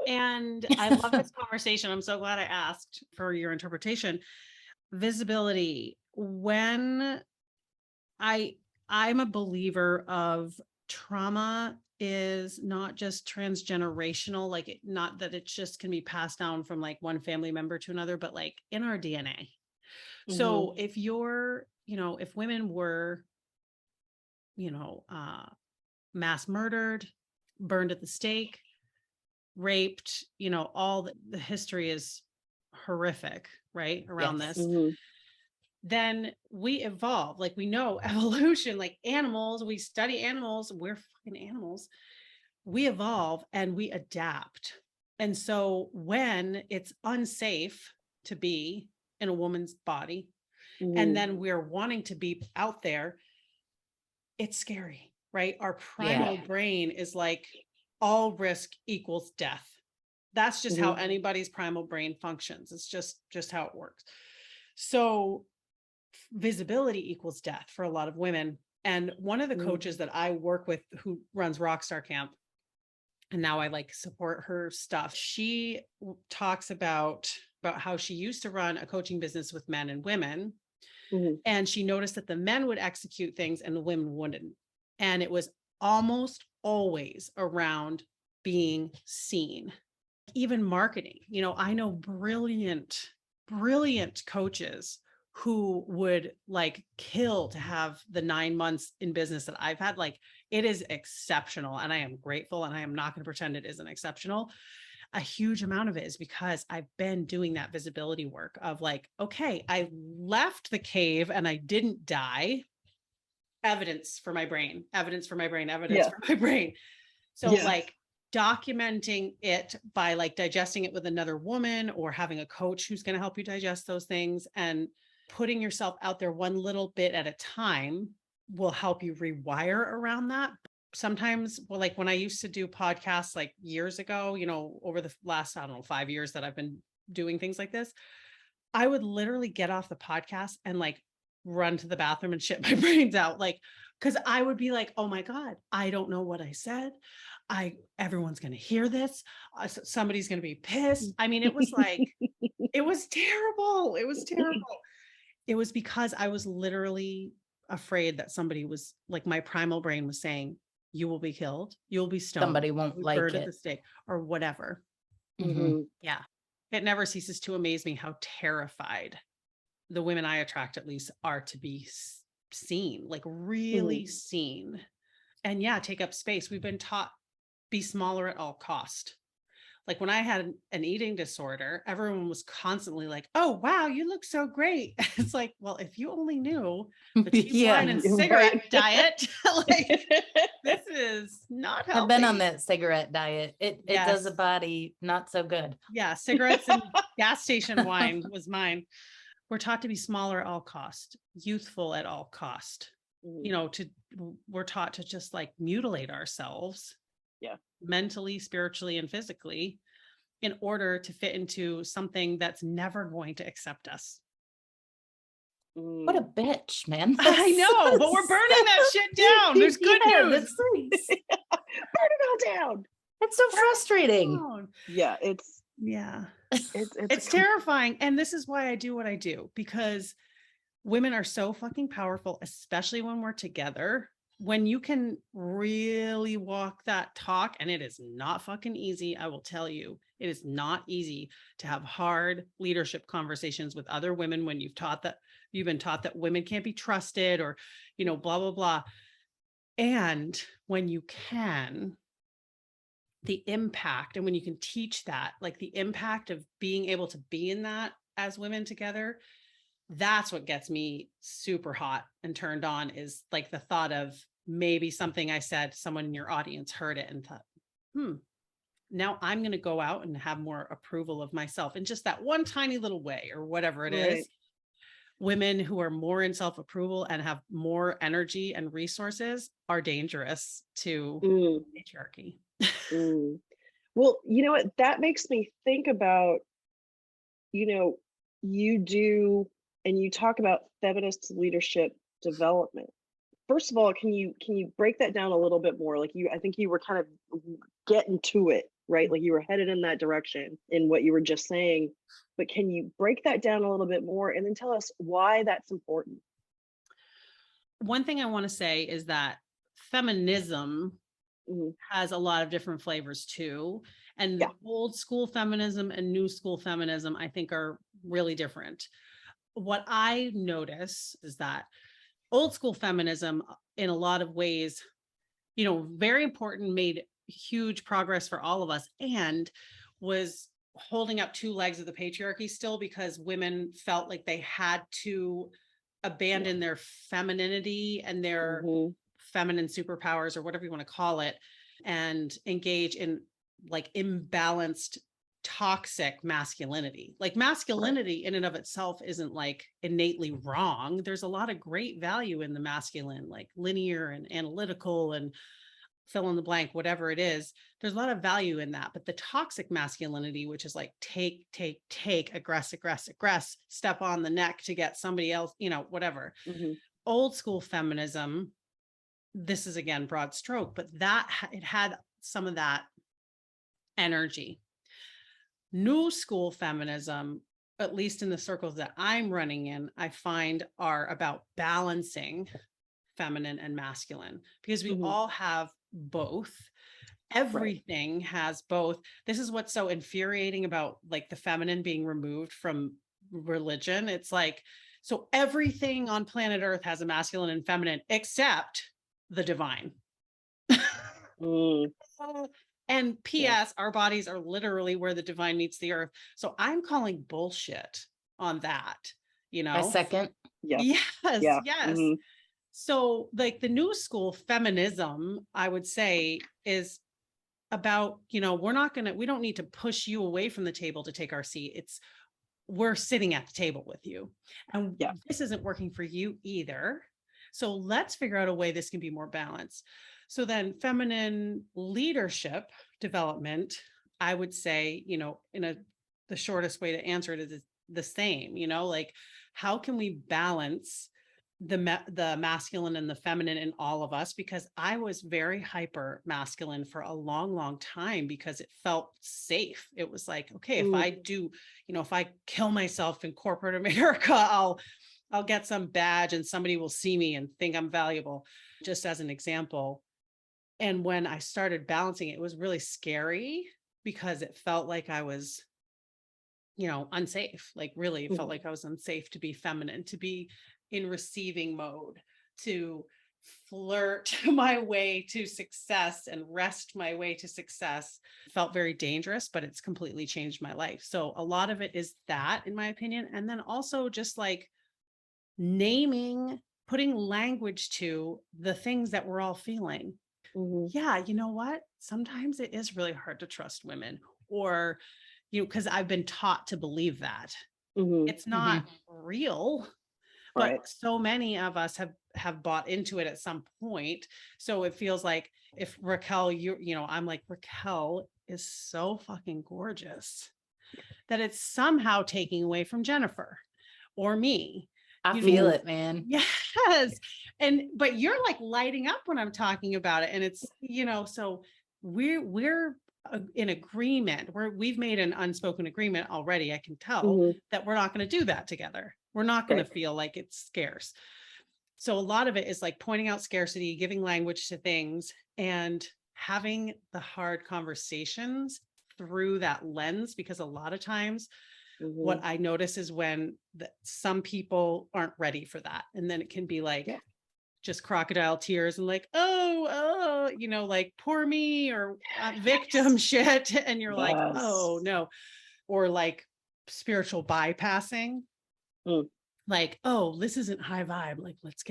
And I love this conversation. I'm so glad I asked for your interpretation. Visibility. When I'm a believer of trauma is not just transgenerational, like not that it just can be passed down from like one family member to another, but like in our DNA. So if you're, if women were, mass murdered, burned at the stake, raped, all the history is horrific, right? Around Yes. this. Then we evolve, like we know evolution, like animals, we study animals, we're fucking animals. We evolve and we adapt. And so when it's unsafe to be in a woman's body, and then we're wanting to be out there, it's scary, right? Our primal brain is like, all risk equals death. That's just how anybody's primal brain functions. It's just how it works. So visibility equals death for a lot of women. And one of the coaches that I work with who runs Rockstar Camp, and now I like support her stuff, she talks about how she used to run a coaching business with men and women. And she noticed that the men would execute things and the women wouldn't. And it was almost always around being seen. Even marketing, I know brilliant coaches who would like kill to have the 9 months in business that I've had. Like it is exceptional and I am grateful and I am not going to pretend it isn't exceptional. a huge amount of it is because I've been doing that visibility work of like, okay, I left the cave and I didn't die. Evidence for my brain, evidence for my brain, evidence Yeah. for my brain. So Yeah. like documenting it by like digesting it with another woman or having a coach who's going to help you digest those things, and putting yourself out there one little bit at a time will help you rewire around that. Sometimes, well, like when I used to do podcasts like years ago, you know, over the last, I don't know, 5 years that I've been doing things like this, I would literally get off the podcast and like run to the bathroom and shit my brains out. Like, cause I would be like, oh my God, I don't know what I said. Everyone's going to hear this. Somebody's going to be pissed. I mean, it was like, it was terrible. It was terrible. It was because I was literally afraid that somebody was like, my primal brain was saying, you will be killed. You'll be stoned. Somebody won't you'll be like burned at it. the stake or whatever. Mhm. Yeah. It never ceases to amaze me how terrified the women I attract, at least, are to be seen, like really seen. And yeah, take up space. We've been taught be smaller at all cost. Like when I had an eating disorder, everyone was constantly like, oh, wow, you look so great. It's like, well, if you only knew the cheap wine and cigarette Right. diet, like this is not healthy. I've been on that cigarette diet. It does a Yes. body not so good. Yeah, cigarettes and gas station wine was mine. We're taught to be smaller at all cost, youthful at all cost. You know, we're taught to just like mutilate ourselves. Yeah. Mentally, spiritually, and physically in order to fit into something that's never going to accept us. What a bitch, man. I know, but we're burning that shit down. There's good news. Burn it all down. It's so frustrating. Yeah, it's terrifying. And this is why I do what I do, because women are so fucking powerful, especially when we're together. When you can really walk that talk, and it is not fucking easy, I will tell you, it is not easy to have hard leadership conversations with other women when you've been taught that women can't be trusted, or, you know, blah, blah, blah. And when you can, the impact, and when you can teach that, like the impact of being able to be in that as women together, that's what gets me super hot and turned on, is like the thought of maybe something I said, someone in your audience heard it and thought, now I'm going to go out and have more approval of myself in just that one tiny little way, or whatever it is. Women who are more in self-approval and have more energy and resources are dangerous to patriarchy. Well, you know what? That makes me think about, you know, you do, and you talk about feminist leadership development. First of all, can you break that down a little bit more? Like I think you were kind of getting to it, right? Like you were headed in that direction in what you were just saying, but can you break that down a little bit more and then tell us why that's important? One thing I want to say is that feminism has a lot of different flavors too. And old school feminism and new school feminism, I think, are really different. What I notice is that old school feminism, in a lot of ways, you know, very important, made huge progress for all of us, and was holding up two legs of the patriarchy still, because women felt like they had to abandon their femininity and their feminine superpowers, or whatever you want to call it, and engage in like imbalanced, toxic masculinity. Like masculinity in and of itself isn't like innately wrong. There's a lot of great value in the masculine, like linear and analytical and fill in the blank, whatever it is. There's a lot of value in that. But the toxic masculinity, which is like take, aggress, step on the neck to get somebody else, you know, whatever. Old school feminism, this is again broad stroke, but it had some of that energy. New school feminism, at least in the circles that I'm running in, I find are about balancing feminine and masculine, because we all have both. Everything has both. This is what's so infuriating about like the feminine being removed from religion. It's like, so everything on planet Earth has a masculine and feminine except the divine. And PS, our bodies are literally where the divine meets the earth. So I'm calling bullshit on that, you I know? second. Yeah. Yes, Yeah. yes. Mhm. So like the new school feminism, I would say, is about, we don't need to push you away from the table to take our seat. It's we're sitting at the table with you. And Yeah. this isn't working for you either. So let's figure out a way this can be more balanced. So then feminine leadership development, I would say, the shortest way to answer it is the same, like how can we balance the masculine and the feminine in all of us? Because I was very hyper masculine for a long, long time because it felt safe. It was like, okay, if I do, if I kill myself in corporate America, I'll get some badge and somebody will see me and think I'm valuable, just as an example. And when I started balancing it was really scary because it felt like I was, unsafe. Like really it felt like I was unsafe to be feminine, to be in receiving mode, to flirt my way to success and rest my way to success. It felt very dangerous, but it's completely changed my life. So a lot of it is that, in my opinion. And then also just like naming, putting language to the things that we're all feeling. Yeah, you know what? Sometimes it is really hard to trust women, or, because I've been taught to believe that. It's not real, but Right. so many of us have bought into it at some point. So it feels like if Raquel, I'm like, Raquel is so fucking gorgeous that it's somehow taking away from Jennifer or me. I feel it, man. Yes. But you're like lighting up when I'm talking about it. And it's, so we're in agreement. We've made an unspoken agreement already. I can tell that we're not going to do that together. We're not going to feel like it's scarce. So a lot of it is like pointing out scarcity, giving language to things, and having the hard conversations through that lens, because a lot of times what I notice is when some people aren't ready for that. And then it can be like just crocodile tears and like, oh, like poor me, or victim shit. And you're like, oh no. Or like spiritual bypassing. Like, oh, this isn't high vibe. Like, let's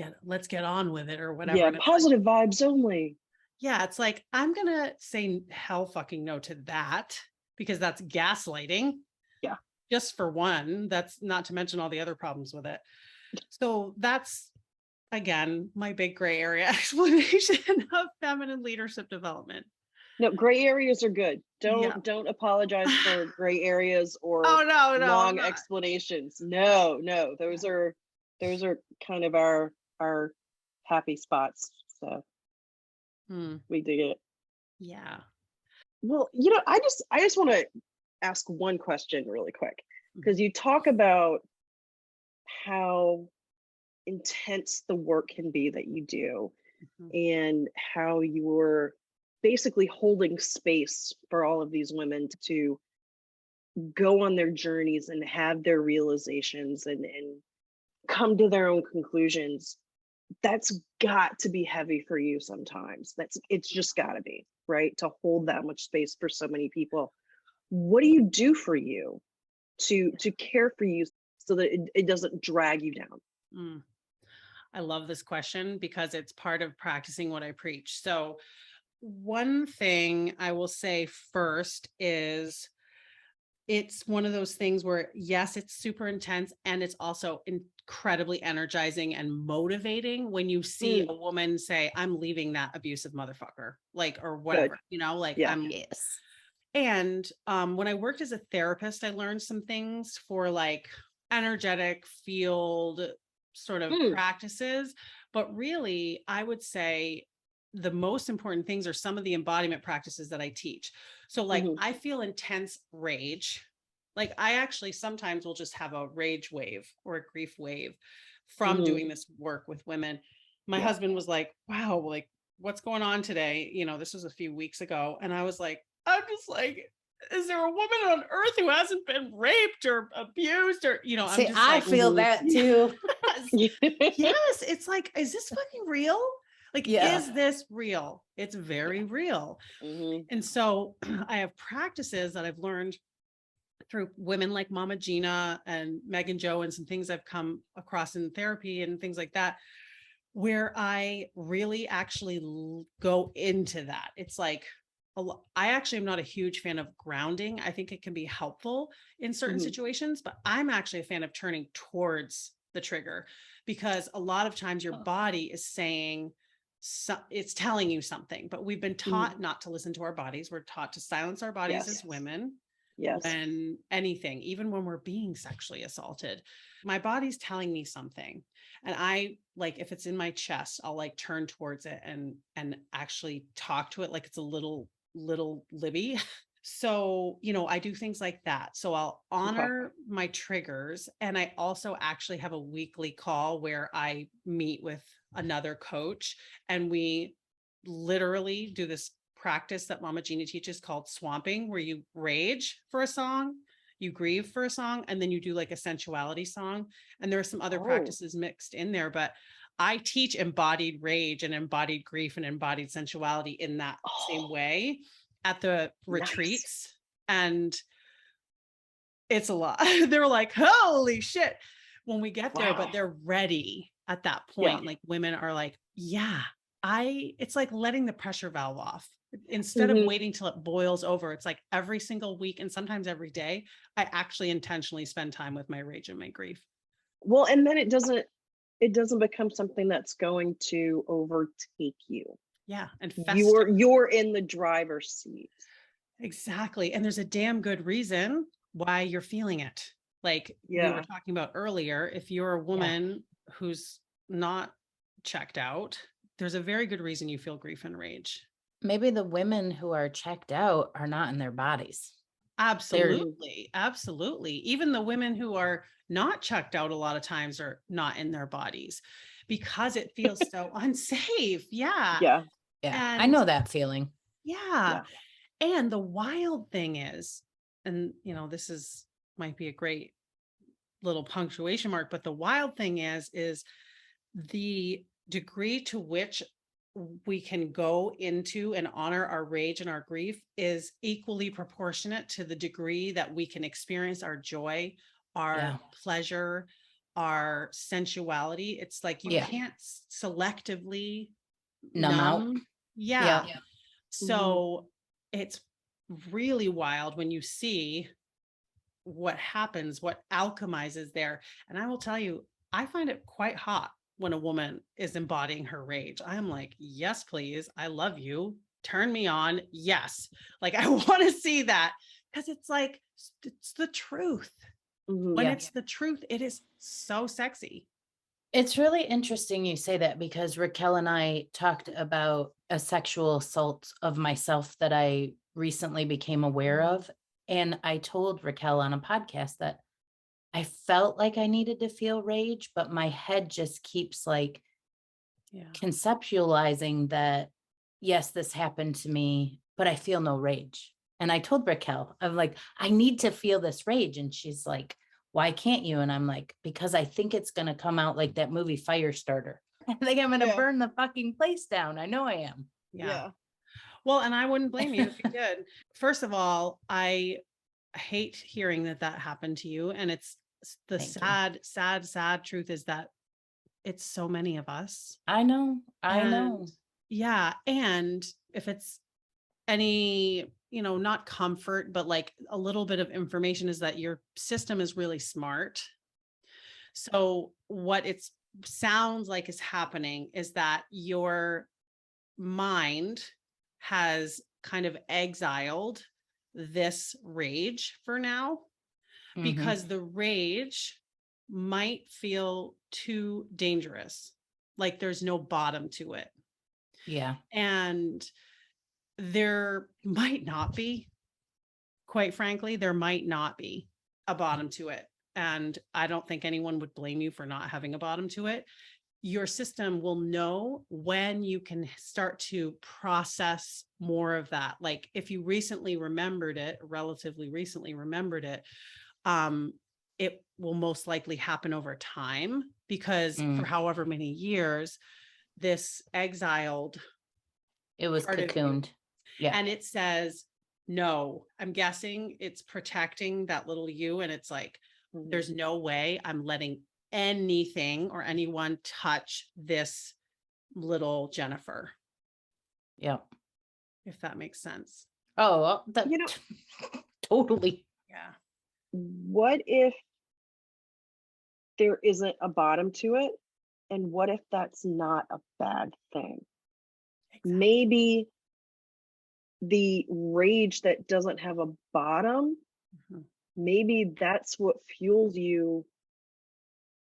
get on with it or whatever. Yeah, positive vibes only. Yeah, it's like, I'm going to say hell fucking no to that, because that's gaslighting. Yeah. Just for one, that's not to mention all the other problems with it. So that's, again, my big gray area explanation of feminine leadership development. No, gray areas are good. Don't apologize for gray areas or long explanations. No, those are kind of our happy spots. So we dig it. Yeah. Well, I just want to ask one question really quick, because you talk about how intense the work can be that you do, and how you're basically holding space for all of these women to go on their journeys and have their realizations and come to their own conclusions. That's got to be heavy for you sometimes. It's just got to be, right? To hold that much space for so many people. What do you do for you to care for you so that it doesn't drag you down? I love this question because it's part of practicing what I preach. So one thing I will say first is it's one of those things where, yes, it's super intense, and it's also incredibly energizing and motivating when you see a woman say, I'm leaving that abusive motherfucker, like, or whatever, Yes. And when I worked as a therapist, I learned some things for like energetic field sort of practices. But really, I would say the most important things are some of the embodiment practices that I teach. So like I feel intense rage. Like I actually sometimes will just have a rage wave or a grief wave from doing this work with women. My husband was like, wow, like what's going on today? This was a few weeks ago. And I was like, I'm just like, is there a woman on earth who hasn't been raped or abused or, See, I'm just I like, feel that too. yes, it's like, is this fucking real? Like, Yeah. is this real? It's very real. Mhm. And so I have practices that I've learned through women like Mama Gina and Megan Joe and some things I've come across in therapy and things like that, where I really actually go into that. It's like, I actually am not a huge fan of grounding. I think it can be helpful in certain Mhm. situations, but I'm actually a fan of turning towards the trigger, because a lot of times your body is saying, it's telling you something, but we've been taught not to listen to our bodies. We're taught to silence our bodies Yes. as women. Yes. When anything, even when we're being sexually assaulted, my body's telling me something. And I, like, if it's in my chest, I'll like turn towards it and actually talk to it like it's a little Libby. So, I do things like that. So I'll honor my triggers. And I also actually have a weekly call where I meet with another coach, and we literally do this practice that Mama Gina teaches called swamping, where you rage for a song, you grieve for a song, and then you do like a sensuality song. And there are some other Oh. practices mixed in there, but I teach embodied rage and embodied grief and embodied sensuality in that same way at the retreats. And it's a lot. They're like, holy shit, when we get there, but they're ready at that point. Like, women are like, yeah, it's like letting the pressure valve off. Instead of waiting till it boils over, it's like every single week and sometimes every day, I actually intentionally spend time with my rage and my grief. Well, and then it doesn't become something that's going to overtake you. Yeah. And fester. You're in the driver's seat. Exactly. And there's a damn good reason why you're feeling it. Like we were talking about earlier, if you're a woman who's not checked out, there's a very good reason you feel grief and rage. Maybe the women who are checked out are not in their bodies. Absolutely. Absolutely. Even the women who are not checked out a lot of times are not in their bodies because it feels so unsafe. Yeah. Yeah. Yeah. I And know that feeling. yeah. And the wild thing is, and this might be a great little punctuation mark, but the wild thing is the degree to which we can go into and honor our rage and our grief is equally proportionate to the degree that we can experience our joy, our pleasure, our sensuality. It's like you can't selectively Numb out. Yeah. So it's really wild when you see what happens, what alchemizes there. And I will tell you, I find it quite hot when a woman is embodying her rage. I'm like, yes, please. I love you. Turn me on. Yes. Like, I want to see that, because it's like, it's the truth. When it's the truth, it is so sexy. It's really interesting you say that, because Raquel and I talked about a sexual assault of myself that I recently became aware of. And I told Raquel on a podcast that I felt like I needed to feel rage, but my head just keeps like conceptualizing that, yes, this happened to me, but I feel no rage. And I told Raquel, I'm like, I need to feel this rage. And she's like, why can't you? And I'm like, because I think it's going to come out like that movie Firestarter. I think I'm going to burn the fucking place down. I know I am. Yeah. Well, and I wouldn't blame you if you did. First of all, I hate hearing that happened to you. And it's the sad truth is that it's so many of us. I know. Yeah. And if it's any, not comfort, but like a little bit of information, is that your system is really smart. So what it sounds like is happening is that your mind has kind of exiled this rage for now, because the rage might feel too dangerous. Like there's no bottom to it. Yeah. And there might not be, quite frankly, there might not be a bottom to it. And I don't think anyone would blame you for not having a bottom to it. Your system will know when you can start to process more of that. Like if you relatively recently remembered it, it will most likely happen over time, because for however many years, this exiled It was part of you. cocooned. Yeah. And it says, no, I'm guessing it's protecting that little you. And it's like, Mhm. there's no way I'm letting anything or anyone touch this little Jennifer, Yeah. if that makes sense. Oh, well, that You know, totally. Yeah. what if there isn't a bottom to it? And what if that's not a bad thing? Exactly. Maybe the rage that doesn't have a bottom, Mhm. maybe that's what fuels you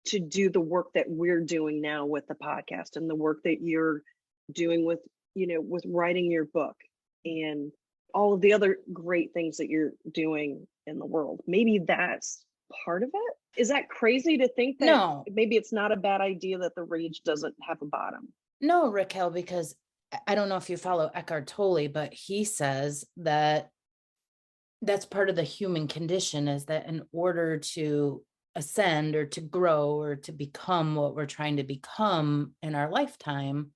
to do the work that we're doing now with the podcast and the work that you're doing with, with writing your book and all of the other great things that you're doing in the world. Maybe that's part of it. Is that crazy to think that No, maybe it's not a bad idea that the rage doesn't have a bottom? no, Raquel, because I don't know if you follow Eckhart Tolle, but he says that that's part of the human condition, is that in order to ascend or to grow or to become what we're trying to become in our lifetime,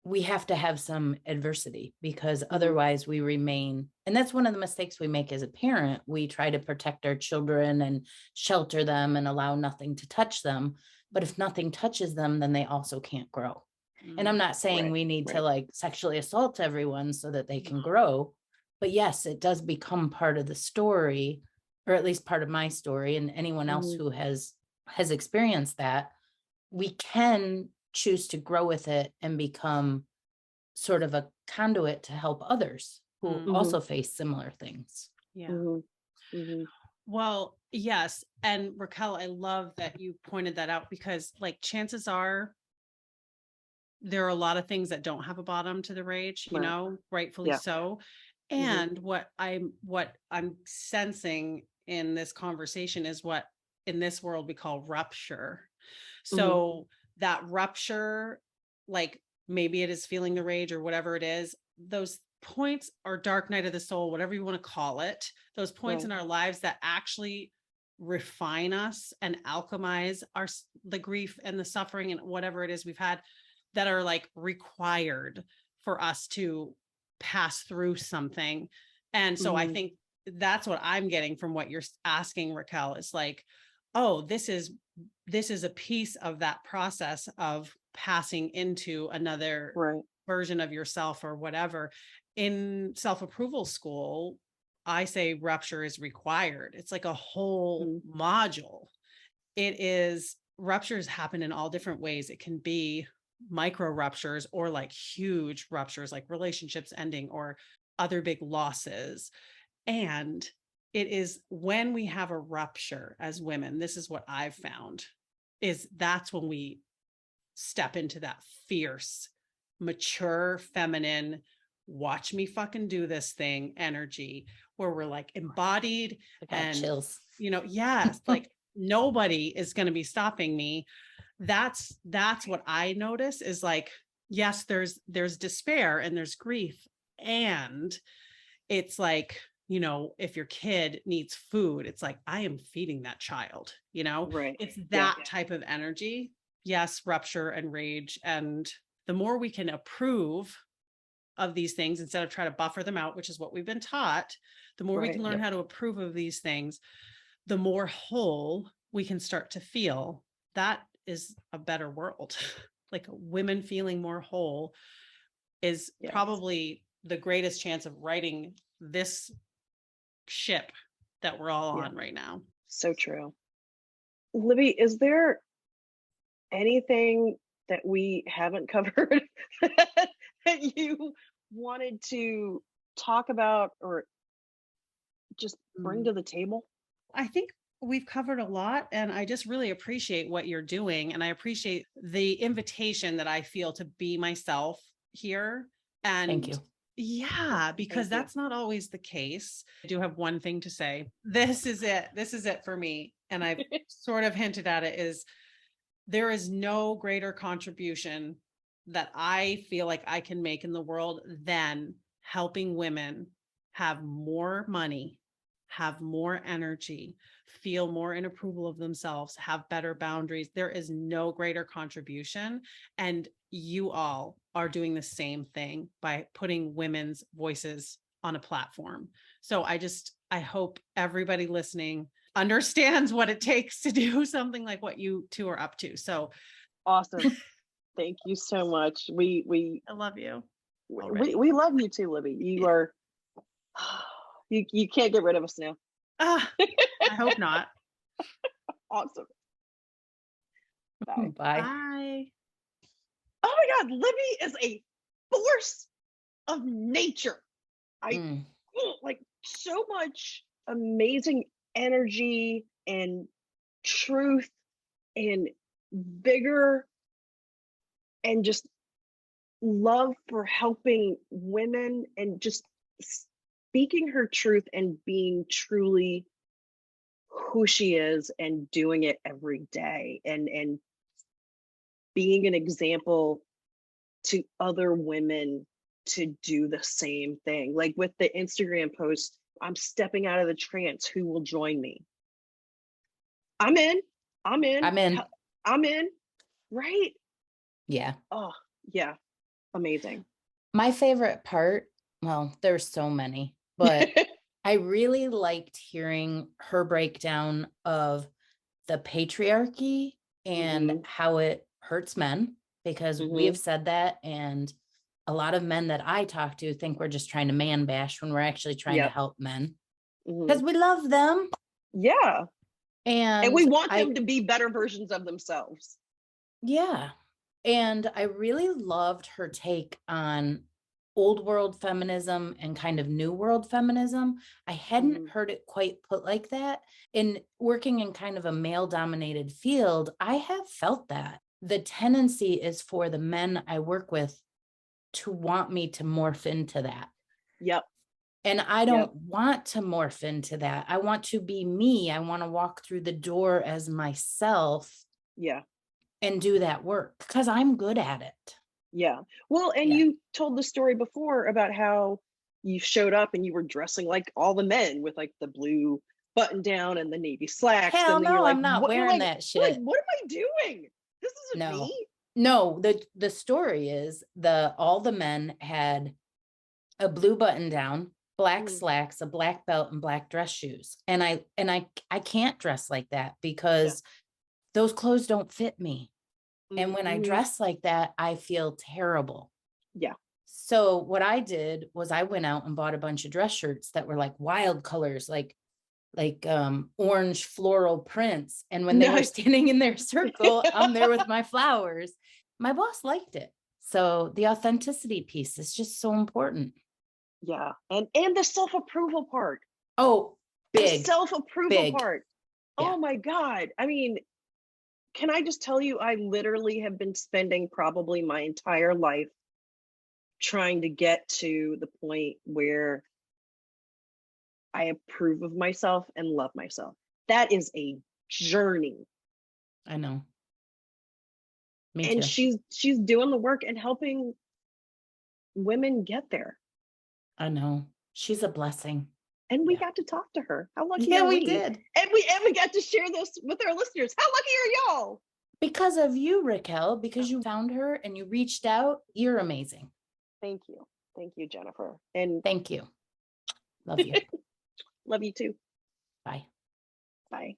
we have to have some adversity, because otherwise we remain. And that's one of the mistakes we make as a parent. We try to protect our children and shelter them and allow nothing to touch them. But if nothing touches them, then they also can't grow. And I'm not saying Right, we need to right. like sexually assault everyone so that they can grow. But yes, it does become part of the story, or at least part of my story, and anyone else Mhm. who has experienced that. We can choose to grow with it and become sort of a conduit to help others who Mhm. also face similar things. Yeah. Mhm. Mhm. Well, yes. And Raquel, I love that you pointed that out, because like chances are there are a lot of things that don't have a bottom to the rage, Right. rightfully Yeah. so. Mhm. And what I'm sensing in this conversation is what in this world we call rupture. So that rupture, like maybe it is feeling the rage or whatever it is, those points are dark night of the soul, whatever you want to call it, those points in Right. our lives that actually refine us and alchemize the grief and the suffering and whatever it is we've had, that are like required for us to pass through something. And so I Mhm. think that's what I'm getting from what you're asking, Raquel, is like, oh, this is a piece of that process of passing into another Right. version of yourself or whatever. In self-approval school, I say rupture is required. It's like a whole Mhm. module. It is, ruptures happen in all different ways. It can be micro ruptures or like huge ruptures, like relationships ending or other big losses. And it is when we have a rupture as women, this is what I've found, is that's when we step into that fierce, mature, feminine, watch me fucking do this thing energy, where we're like embodied I got and, chills. yes, like nobody is going to be stopping me. That's what I notice, is like, yes, there's despair and there's grief. And it's like, if your kid needs food, it's like, I am feeding that child, Right. it's Yeah. that type of energy. Yes, rupture and rage. And the more we can approve of these things instead of try to buffer them out, which is what we've been taught, the more we Right. can learn Yep. how to approve of these things, the more whole we can start to feel. That is a better world. Like women feeling more whole is Yes. probably the greatest chance of righting this ship that we're all Yeah. on right now. So true. Libby, is there anything that we haven't covered that you wanted to talk about or just bring to the table? I think we've covered a lot, and I just really appreciate what you're doing. And I appreciate the invitation that I feel to be myself here. And Thank you. yeah, because Thank you. that's not always the case. I do have one thing to say. This is it. This is it for me. And I've sort of hinted at it, is there is no greater contribution that I feel like I can make in the world than helping women have more money have more energy, feel more in approval of themselves, have better boundaries. There is no greater contribution. And you all are doing the same thing by putting women's voices on a platform. So I hope everybody listening understands what it takes to do something like what you two are up to. So Awesome. Thank you so much. I love you. We love you too, Libby. You are you can't get rid of us now. I hope not. Awesome. Bye. Bye. Bye. Oh my God, Libby is a force of nature. Like so much amazing energy and truth and vigor and just love for helping women and just speaking her truth and being truly who she is and doing it every day and being an example to other women to do the same thing. Like with the Instagram post, I'm stepping out of the trance. Who will join me? I'm in. Right? Yeah. Oh, yeah. Amazing. My favorite part, well, there's so many, but I really liked hearing her breakdown of the patriarchy and how it hurts men, because we have said that. And a lot of men that I talk to think we're just trying to man bash when we're actually trying to help men because we love them. Yeah. And we want them to be better versions of themselves. Yeah. And I really loved her take on old world feminism and kind of new world feminism. I hadn't heard it quite put like that. In working in kind of a male dominated field, I have felt that the tendency is for the men I work with to want me to morph into that. Yep. And I don't want to morph into that. I want to be me. I want to walk through the door as myself. Yeah. And do that work because I'm good at it. Yeah. Well, and you told the story before about how you showed up and you were dressing like all the men with like the blue button down and the navy slacks. Hell and no, you're like, I'm not wearing that shit. Like, what am I doing? This isn't me. No, the story is all the men had a blue button down, black slacks, a black belt, and black dress shoes. And I can't dress like that because those clothes don't fit me. And when I dress like that, I feel terrible. Yeah. So what I did was I went out and bought a bunch of dress shirts that were like wild colors, like orange floral prints. And when they were standing in their circle, I'm there with my flowers. My boss liked it. So the authenticity piece is just so important. Yeah. And the self-approval part. Oh, big. The self-approval part. Yeah. Oh my God. I mean, can I just tell you, I literally have been spending probably my entire life trying to get to the point where I approve of myself and love myself. That is a journey. I know. Me and too. she's doing the work and helping women get there. I know. She's a blessing. And we got to talk to her. How lucky are we? We did. And we got to share this with our listeners. How lucky are y'all? Because of you, Raquel, because you found her and you reached out. You're amazing. Thank you. Thank you, Jennifer. And thank you. Love you. Love you too. Bye. Bye.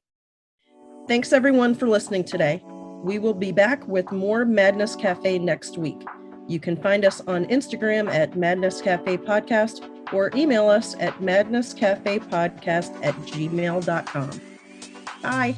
Thanks everyone for listening today. We will be back with more Madness Cafe next week. You can find us on Instagram at Madness Cafe Podcast or email us at madnesscafepodcast@gmail.com. Bye.